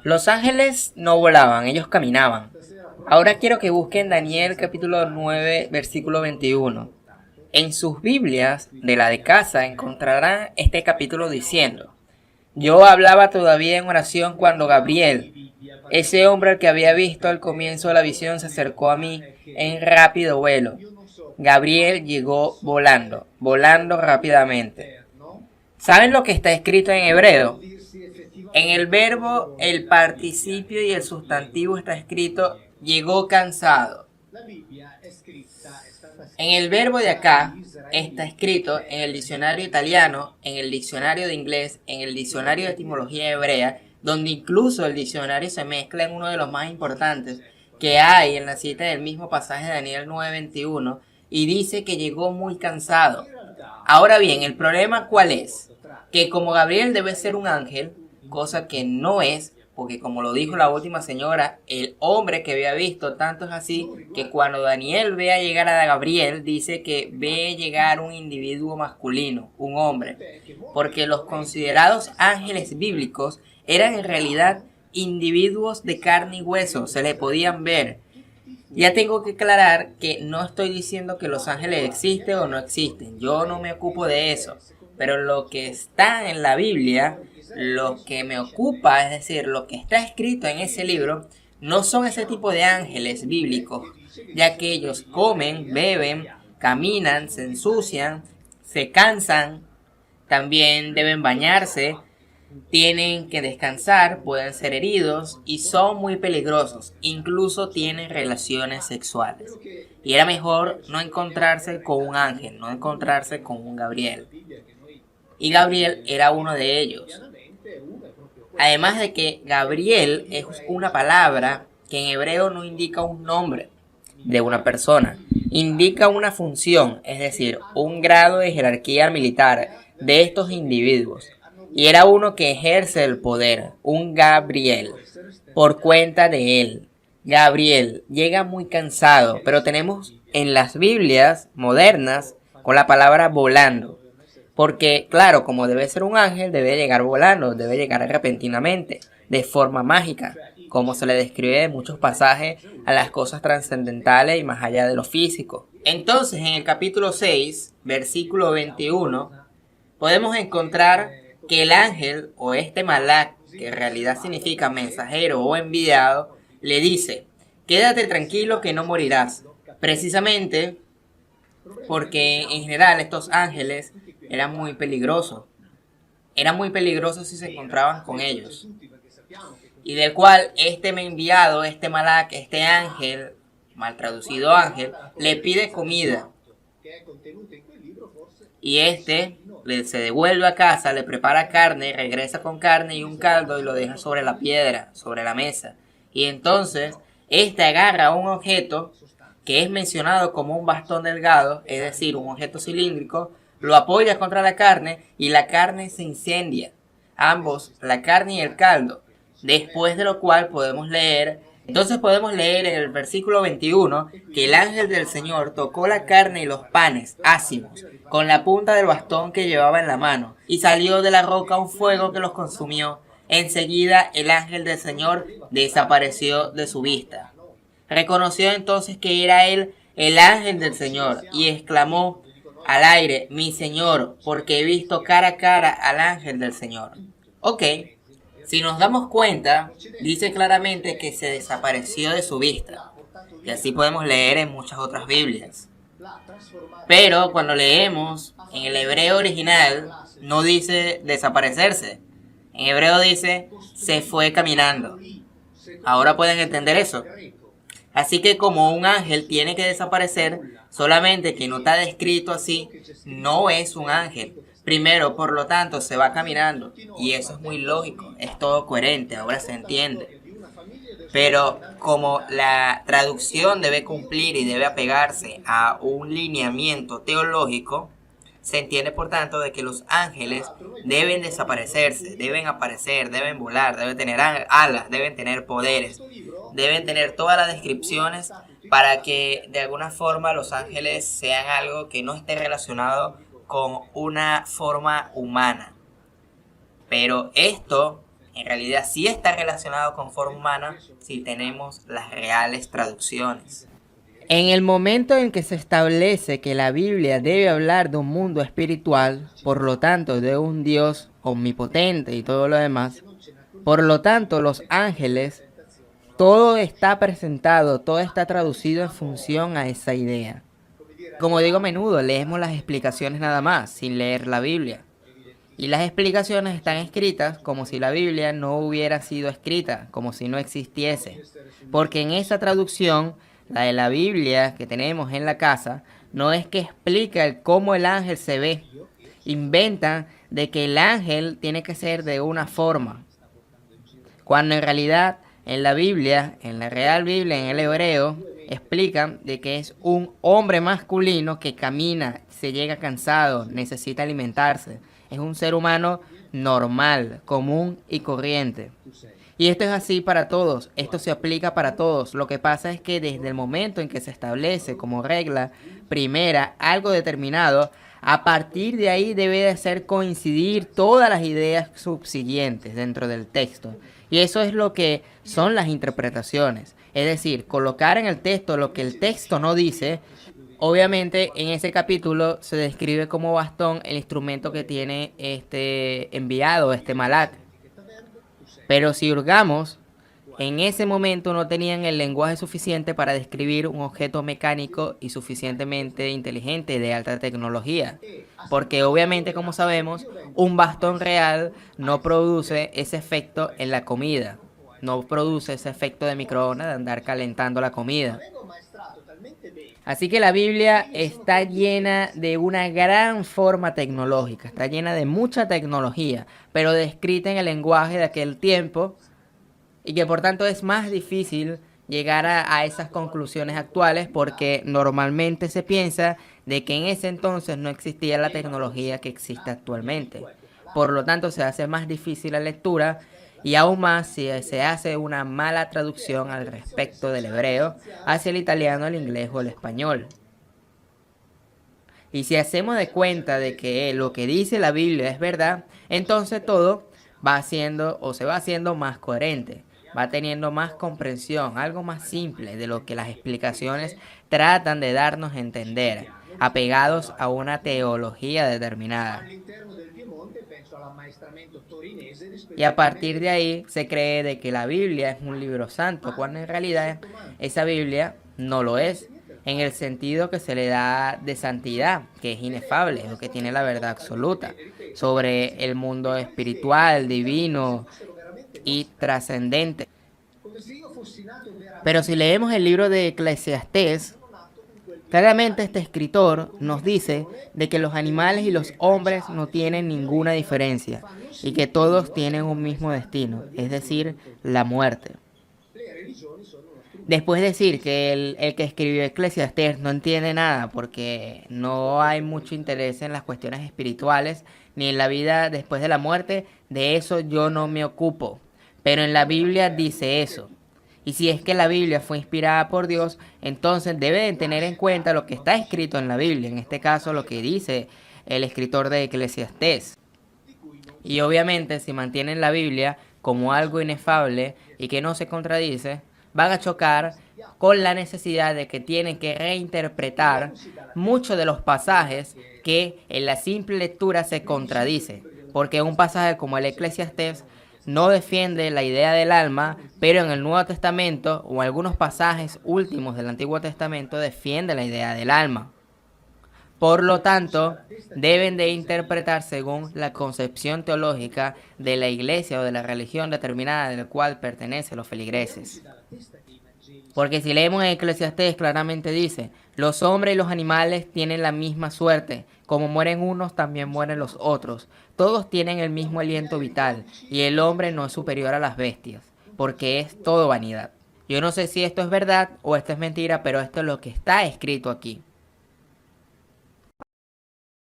Los ángeles no volaban, ellos caminaban. Ahora quiero que busquen Daniel capítulo 9, versículo 21. En sus Biblias de la de casa encontrarán este capítulo diciendo: Yo hablaba todavía en oración cuando Gabriel, ese hombre al que había visto al comienzo de la visión, se acercó a mí en rápido vuelo. Gabriel llegó volando rápidamente. ¿Saben lo que está escrito en hebreo? En el verbo, el participio y el sustantivo está escrito llegó cansado. En el verbo de acá está escrito en el diccionario italiano, en el diccionario de inglés, en el diccionario de etimología hebrea, donde incluso el diccionario se mezcla en uno de los más importantes que hay en la cita del mismo pasaje de Daniel 9:21, y dice que llegó muy cansado. Ahora bien, el problema ¿cuál es? Que como Gabriel debe ser un ángel, cosa que no es, porque como lo dijo la última señora, el hombre que había visto, tanto es así que cuando Daniel ve a llegar a Gabriel, dice que ve llegar un individuo masculino, un hombre, porque los considerados ángeles bíblicos eran en realidad individuos de carne y hueso, se le podían ver. Ya tengo que aclarar que no estoy diciendo que los ángeles existen o no existen, yo no me ocupo de eso, pero lo que está en la Biblia, lo que me ocupa, es decir, lo que está escrito en ese libro, no son ese tipo de ángeles bíblicos, ya que ellos comen, beben, caminan, se ensucian, se cansan, también deben bañarse, tienen que descansar, pueden ser heridos y son muy peligrosos, incluso tienen relaciones sexuales. Y era mejor no encontrarse con un ángel, no encontrarse con un Gabriel. Y Gabriel era uno de ellos. Además de que Gabriel es una palabra que en hebreo no indica un nombre de una persona, indica una función, es decir, un grado de jerarquía militar de estos individuos. Y era uno que ejerce el poder, un Gabriel, por cuenta de él. Gabriel llega muy cansado, pero tenemos en las Biblias modernas con la palabra volando. Porque, claro, como debe ser un ángel, debe llegar volando, debe llegar repentinamente, de forma mágica, como se le describe en muchos pasajes a las cosas trascendentales y más allá de lo físico. Entonces, en el capítulo 6, versículo 21, podemos encontrar que el ángel, o este malak, que en realidad significa mensajero o enviado, le dice: quédate tranquilo que no morirás. Precisamente porque en general estos ángeles eran muy peligrosos. Eran muy peligrosos si se encontraban con ellos. Y del cual este enviado, este malak, este ángel, mal traducido ángel, le pide comida. Y se devuelve a casa, le prepara carne, regresa con carne y un caldo y lo deja sobre la piedra, sobre la mesa. Y entonces agarra un objeto que es mencionado como un bastón delgado, es decir, un objeto cilíndrico, lo apoya contra la carne y la carne se incendia. Ambos, la carne y el caldo. Después de lo cual podemos leer en el versículo 21 que el ángel del Señor tocó la carne y los panes ácimos con la punta del bastón que llevaba en la mano, y salió de la roca un fuego que los consumió. Enseguida el ángel del Señor desapareció de su vista. Reconoció entonces que era él el ángel del Señor y exclamó al aire: mi Señor, porque he visto cara a cara al ángel del Señor. Ok. Si nos damos cuenta, dice claramente que se desapareció de su vista. Y así podemos leer en muchas otras Biblias. Pero cuando leemos en el hebreo original, no dice desaparecerse. En hebreo dice se fue caminando. Ahora pueden entender eso. Así que como un ángel tiene que desaparecer, solamente que no está descrito así, no es un ángel. Primero, por lo tanto, se va caminando. Y eso es muy lógico, es todo coherente, ahora se entiende. Pero como la traducción debe cumplir y debe apegarse a un lineamiento teológico, se entiende por tanto de que los ángeles deben desaparecerse, deben aparecer, deben volar, deben tener alas, deben tener poderes, deben tener todas las descripciones para que de alguna forma los ángeles sean algo que no esté relacionado con una forma humana. Pero esto en realidad sí está relacionado con forma humana si tenemos las reales traducciones. En el momento en que se establece que la Biblia debe hablar de un mundo espiritual, por lo tanto de un Dios omnipotente y todo lo demás, por lo tanto los ángeles, todo está presentado, todo está traducido en función a esa idea. Como digo a menudo, leemos las explicaciones nada más, sin leer la Biblia. Y las explicaciones están escritas como si la Biblia no hubiera sido escrita, como si no existiese. Porque en esa traducción, la de la Biblia que tenemos en la casa, no es que explica el cómo el ángel se ve. Inventan de que el ángel tiene que ser de una forma. Cuando en realidad en la Biblia, en la Real Biblia, en el hebreo, explican de que es un hombre masculino que camina, se llega cansado, necesita alimentarse. Es un ser humano normal, común y corriente. Y esto es así para todos, esto se aplica para todos. Lo que pasa es que desde el momento en que se establece como regla primera algo determinado, a partir de ahí debe de hacer coincidir todas las ideas subsiguientes dentro del texto. Y eso es lo que son las interpretaciones. Es decir, colocar en el texto lo que el texto no dice. Obviamente en ese capítulo se describe como bastón el instrumento que tiene este enviado, este malak. Pero si hurgamos, en ese momento no tenían el lenguaje suficiente para describir un objeto mecánico y suficientemente inteligente de alta tecnología. Porque obviamente, como sabemos, un bastón real no produce ese efecto en la comida. No produce ese efecto de microondas de andar calentando la comida. Así que la Biblia está llena de una gran forma tecnológica, está llena de mucha tecnología, pero descrita en el lenguaje de aquel tiempo y que por tanto es más difícil llegar a esas conclusiones actuales porque normalmente se piensa de que en ese entonces no existía la tecnología que existe actualmente. Por lo tanto se hace más difícil la lectura y aún más si se hace una mala traducción al respecto del hebreo hacia el italiano, el inglés o el español. Y si hacemos de cuenta de que lo que dice la Biblia es verdad, entonces todo va haciendo o se va haciendo más coherente, va teniendo más comprensión, algo más simple de lo que las explicaciones tratan de darnos a entender, apegados a una teología determinada. Y a partir de ahí se cree de que la Biblia es un libro santo, cuando en realidad esa Biblia no lo es, en el sentido que se le da de santidad, que es inefable, o que tiene la verdad absoluta sobre el mundo espiritual, divino y trascendente. Pero si leemos el libro de Eclesiastés, claramente este escritor nos dice de que los animales y los hombres no tienen ninguna diferencia y que todos tienen un mismo destino, es decir, la muerte. Después de decir que el que escribió Eclesiastés no entiende nada porque no hay mucho interés en las cuestiones espirituales ni en la vida después de la muerte, de eso yo no me ocupo. Pero en la Biblia dice eso. Y si es que la Biblia fue inspirada por Dios, entonces deben tener en cuenta lo que está escrito en la Biblia, en este caso lo que dice el escritor de Eclesiastés. Y obviamente si mantienen la Biblia como algo inefable y que no se contradice, van a chocar con la necesidad de que tienen que reinterpretar muchos de los pasajes que en la simple lectura se contradice. Porque un pasaje como el Eclesiastés no defiende la idea del alma, pero en el Nuevo Testamento o algunos pasajes últimos del Antiguo Testamento defiende la idea del alma. Por lo tanto, deben de interpretar según la concepción teológica de la iglesia o de la religión determinada de la cual pertenecen los feligreses. Porque si leemos en Eclesiastés claramente dice, los hombres y los animales tienen la misma suerte, como mueren unos también mueren los otros, todos tienen el mismo aliento vital y el hombre no es superior a las bestias, porque es todo vanidad. Yo no sé si esto es verdad o esto es mentira, pero esto es lo que está escrito aquí.